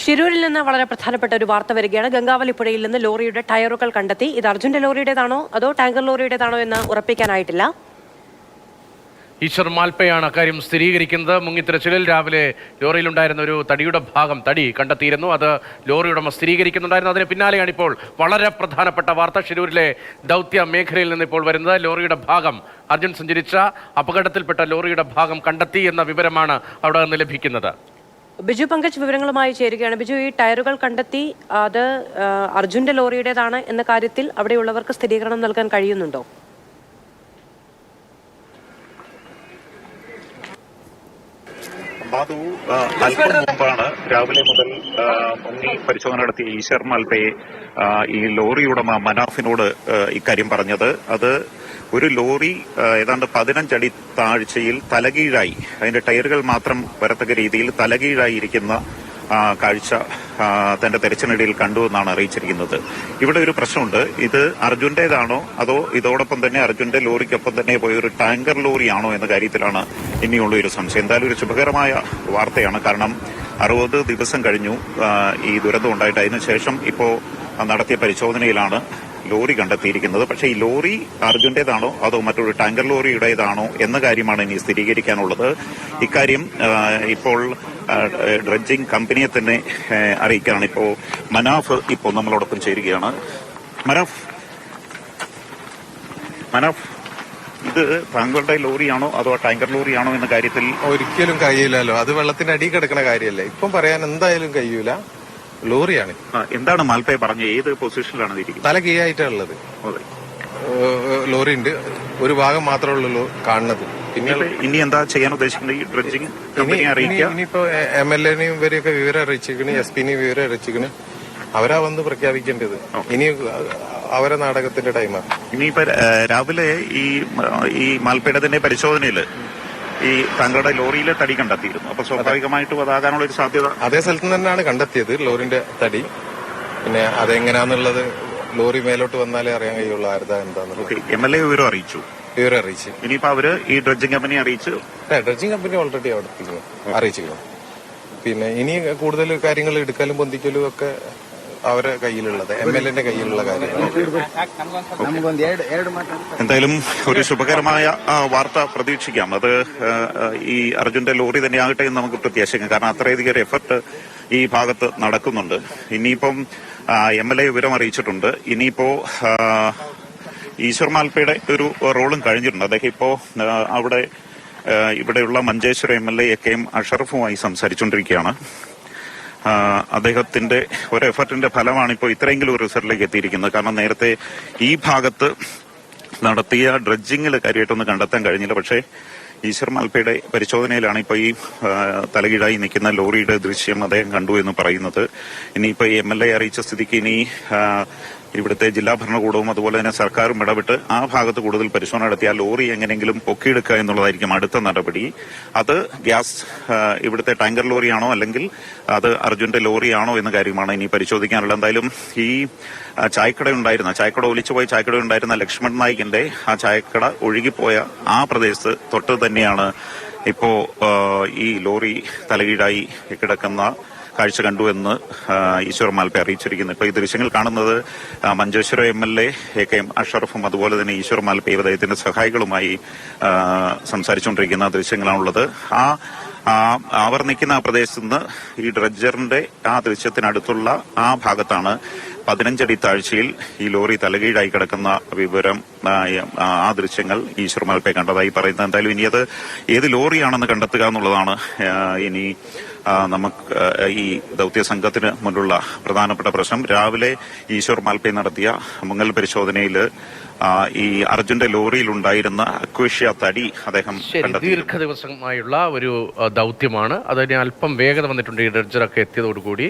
ഷിരൂരിൽ നിന്ന് വളരെ പ്രധാനപ്പെട്ട ഒരു വാർത്ത വരികയാണ്. ഗംഗാവലി പുഴയിൽ നിന്ന് ലോറിയുടെ ടയറുകൾ കണ്ടെത്തി. ഇത് അർജുന്റെ ലോറിയുടേതാണോ അതോ ടാങ്കർ ലോറിയുടേതാണോ എന്ന് ഉറപ്പിക്കാനായിട്ടില്ല. ഈശ്വർ മാൽപ്പയാണ് അക്കാര്യം സ്ഥിരീകരിക്കുന്നത്. മുങ്ങിത്തിരച്ചിലിൽ രാവിലെ ലോറിയിലുണ്ടായിരുന്ന ഒരു തടി കണ്ടെത്തിയിരുന്നു. അത് ലോറി ഉടമ സ്ഥിരീകരിക്കുന്നുണ്ടായിരുന്നു. അതിന് പിന്നാലെയാണ് ഇപ്പോൾ വളരെ പ്രധാനപ്പെട്ട വാർത്ത ഷിരൂരിലെ ദൗത്യ മേഖലയിൽ നിന്ന് ഇപ്പോൾ വരുന്നത്. ലോറിയുടെ ഭാഗം, അർജുൻ സഞ്ചരിച്ച അപകടത്തിൽപ്പെട്ട ലോറിയുടെ ഭാഗം കണ്ടെത്തി എന്ന വിവരമാണ് അവിടെ നിന്ന് ലഭിക്കുന്നത്. ബിജു പങ്കജ് വിവരങ്ങളുമായി ചേരുകയാണ്. ബിജു, ഈ ടയറുകൾ കണ്ടെത്തി അത് അർജുന്റെ ലോറിയുടേതാണ് എന്ന കാര്യത്തിൽ അവിടെയുള്ളവർക്ക് സ്ഥിരീകരണം നൽകാൻ കഴിയുന്നുണ്ടോ? ബാദു അല്പം മുമ്പാണ് രാവിലെ മുതൽ മുങ്ങി പരിശോധന നടത്തിയ ഈശ്വർ മാൽപ്പയെ ഈ ലോറി ഉടമ മനാഫിനോട് ഇക്കാര്യം പറഞ്ഞത്. അത് ഒരു ലോറി ഏതാണ്ട് 15 അടി താഴ്ചയിൽ തലകീഴായി, അതിന്റെ ടയറുകൾ മാത്രം വരത്തക്ക രീതിയിൽ തലകീഴായി ഇരിക്കുന്ന കാഴ്ച തന്റെ തെരച്ചിലിനിടയിൽ കണ്ടുവെന്നാണ് അറിയിച്ചിരിക്കുന്നത്. ഇവിടെ ഒരു പ്രശ്നമുണ്ട്. ഇത് അർജുന്റേതാണോ അതോ ഇതോടൊപ്പം തന്നെ അർജുന്റെ ലോറിക്കൊപ്പം തന്നെ പോയ ഒരു ടാങ്കർ ലോറിയാണോ എന്ന കാര്യത്തിലാണ് ഇനിയുള്ള ഒരു സംശയം. എന്തായാലും ഒരു ശുഭകരമായ വാർത്തയാണ്. കാരണം 60 ദിവസം കഴിഞ്ഞു ഈ ദുരന്തം ഉണ്ടായിട്ട്. അതിനുശേഷം ഇപ്പോ നടത്തിയ പരിശോധനയിലാണ് ലോറി കണ്ടെത്തിയിരിക്കുന്നത്. പക്ഷേ ഈ ലോറി അർജുന്റേതാണോ അതോ മറ്റൊരു ടാങ്കർ ലോറിയുടേതാണോ എന്ന കാര്യമാണ് ഇനി സ്ഥിരീകരിക്കാനുള്ളത്. ഇക്കാര്യം ഇപ്പോൾ ഡ്രഡ്ജിംഗ് കമ്പനിയെ തന്നെ അറിയിക്കാനാണ് ഇപ്പോൾ മനാഫ് ഇപ്പോൾ നമ്മളോടൊപ്പം ചേരുകയാണ്. മനാഫ്, ഇത് താങ്കളുടെ ലോറിയാണോ അതോ ടാങ്കർ ലോറിയാണോ എന്ന കാര്യത്തിൽ ഒരിക്കലും കഴിയില്ലല്ലോ. അത് വെള്ളത്തിന്റെ അടിയിൽ കിടക്കുന്ന കാര്യമല്ലേ. ഇപ്പം പറയാൻ എന്തായാലും കഴിയൂല. ലോറിയാണ്. എന്താണ് മാൽപ്പയെ പറഞ്ഞത്? ഏത് പൊസിഷനിലാണ് ഇരിക്കുന്നത്? തല കീഴായിട്ടുള്ളത് ലോറി ഉണ്ട്. ഒരു ഭാഗം മാത്രമേ ഉള്ളൂ കാണുന്നത്. പിന്നെ ഇനി എന്താ ചെയ്യാൻ ഉദ്ദേശിക്കുന്നത്? ഈ ഡ്രഡ്ജിംഗ് കമ്പനിയെ അറിയിക്കുക. ഇനിയിപ്പോ MLA-നെയും ഇവരെയൊക്കെ വിവരം അറിയിച്ചിരിക്കണ്, SP-നെയും വിവരം അറിയിച്ചിരിക്കണ്. അവരാ വന്ന് പ്രഖ്യാപിക്കേണ്ടത്. ഇനി അവരെ നാടകത്തിന്റെ ടൈമാണ്. ഇനിയിപ്പോ രാവിലെ ഈ മാൽപ്പയുടെ തന്നെ പരിശോധനയില് ഈ താങ്കളുടെ ലോറിയിലെ തടി കണ്ടെത്തിയിരുന്നു. അപ്പൊ സ്വാഭാവികമായിട്ടും അതാകാനുള്ള ഒരു സാധ്യത. അതേ സ്ഥലത്ത് തന്നെയാണ് കണ്ടെത്തിയത് ലോറിന്റെ തടി. പിന്നെ അതെങ്ങനെയാന്നുള്ളത് ലോറി മേലോട്ട് വന്നാലേ അറിയാൻ കഴിയുള്ളൂ ആരുതാ എന്താന്നുള്ളത്. MLA വിവരം അറിയിച്ചു. ഇനിയിപ്പോ അവര് ഈ ഡ്രഡ്ജിംഗ് കമ്പനി അറിയിച്ചു. ഡ്രഡ്ജിംഗ് കമ്പനി ഓൾറെഡി അവിടെ അറിയിച്ചിരുന്നു. പിന്നെ ഇനി കൂടുതൽ കാര്യങ്ങൾ എടുക്കലും പൊന്തിക്കലും ഒക്കെ അവരെ കയ്യിലുള്ളത്, MLA-ന്റെ കയ്യിലുള്ള കാര്യങ്ങൾ. എന്തായാലും ഒരു ശുഭകരമായ വാർത്ത പ്രതീക്ഷിക്കാം. അത് ഈ അർജുന്റെ ലോറി തന്നെയാകട്ടെ എന്ന് നമുക്ക് പ്രത്യാശിക്കാം. കാരണം അത്രയധികം ഒരു എഫർട്ട് ഈ ഭാഗത്ത് നടക്കുന്നുണ്ട്. ഇനിയിപ്പം MLA വിവരം അറിയിച്ചിട്ടുണ്ട്. ഇനിയിപ്പോ ഈശ്വർ മാൽപ്പയുടെ ഒരു റോളും കഴിഞ്ഞിട്ടുണ്ട്. അദ്ദേഹം ഇപ്പോ ഇവിടെയുള്ള മഞ്ചേശ്വരം MLA KM അഷറഫുമായി സംസാരിച്ചുകൊണ്ടിരിക്കുകയാണ്. അദ്ദേഹത്തിന്റെ ഒരു എഫർട്ടിന്റെ ഫലമാണ് ഇപ്പോൾ ഇത്രയെങ്കിലും ഒരു റിസൾട്ടിലേക്ക് എത്തിയിരിക്കുന്നത്. കാരണം നേരത്തെ ഈ ഭാഗത്ത് നടത്തിയ ഡ്രഡ്ജിങ്ങിൽ കാര്യമായിട്ടൊന്നും കണ്ടെത്താൻ കഴിഞ്ഞില്ല. പക്ഷേ ഈശ്വർ മാൽപ്പയുടെ പരിശോധനയിലാണ് ഇപ്പോൾ ഈ തലകീഴായി നിൽക്കുന്ന ലോറിയുടെ ദൃശ്യം അദ്ദേഹം കണ്ടു എന്ന് പറയുന്നത്. ഇനിയിപ്പോൾ ഈ MLA അറിയിച്ച സ്ഥിതിക്ക് ഇനി ഇവിടുത്തെ ജില്ലാ ഭരണകൂടവും അതുപോലെ തന്നെ സർക്കാരും ഇടപെട്ട് ആ ഭാഗത്ത് കൂടുതൽ പരിശോധന നടത്തി ആ ലോറി എങ്ങനെയെങ്കിലും പൊക്കിയെടുക്കുക എന്നുള്ളതായിരിക്കും അടുത്ത നടപടി. അത് ഇവിടുത്തെ ടാങ്കർ ലോറിയാണോ അല്ലെങ്കിൽ അത് അർജുന്റെ ലോറിയാണോ എന്ന കാര്യമാണ് ഇനി പരിശോധിക്കാനുള്ളത്. എന്തായാലും ഈ ചായക്കട ഒലിച്ചുപോയ ചായക്കട ഉണ്ടായിരുന്ന ലക്ഷ്മൺ നായികിന്റെ ആ ചായക്കട ഒഴുകിപ്പോയ ആ പ്രദേശത്ത് തൊട്ട് തന്നെയാണ് ഇപ്പോ ഈ ലോറി തലകീഴായി കിടക്കുന്ന കാഴ്ച കണ്ടു എന്ന് ഈശ്വർ മാൽപ്പ അറിയിച്ചിരിക്കുന്നു. ഇപ്പൊ ഈ ദൃശ്യങ്ങൾ കാണുന്നത് മഞ്ചേശ്വരം MLA KM അഷറഫും അതുപോലെ തന്നെ ഈശ്വർ മാൽപ്പയും അദ്ദേഹത്തിന്റെ സഹായികളുമായി സംസാരിച്ചുകൊണ്ടിരിക്കുന്ന ദൃശ്യങ്ങളാണുള്ളത്. അവർ നിൽക്കുന്ന ആ പ്രദേശത്ത് നിന്ന് ഈ ഡ്രഡ്ജറിന്റെ ആ ദൃശ്യത്തിനടുത്തുള്ള ആ ഭാഗത്താണ് 15 അടി താഴ്ചയിൽ ഈ ലോറി തലകീഴായി കിടക്കുന്ന വിവരം, ആ ദൃശ്യങ്ങൾ ഈശ്വർ മാൽപ്പയെ കണ്ടതായി പറയുന്നത്. എന്തായാലും ഇനി അത് ഏത് ലോറിയാണെന്ന് കണ്ടെത്തുക എന്നുള്ളതാണ് ഇനി നമുക്ക് ഈ ദൗത്യ സംഘത്തിന് മുന്നിലുള്ള പ്രധാനപ്പെട്ട പ്രശ്നം. രാവിലെ ഈശ്വർ മാൽപ്പെ നടത്തിയ മുങ്ങൽ പരിശോധനയിൽ ഈ അർജുന്റെ ലോറിയിൽ ഉണ്ടായിരുന്ന അക്വേഷ്യ തടി അദ്ദേഹം ദീർഘദിവസമായുള്ള ഒരു ദൗത്യമാണ്. അതിന് അല്പം വേഗത വന്നിട്ടുണ്ട് ഈ ഡ്രഡ്ജറൊക്കെ എത്തിയതോടുകൂടി.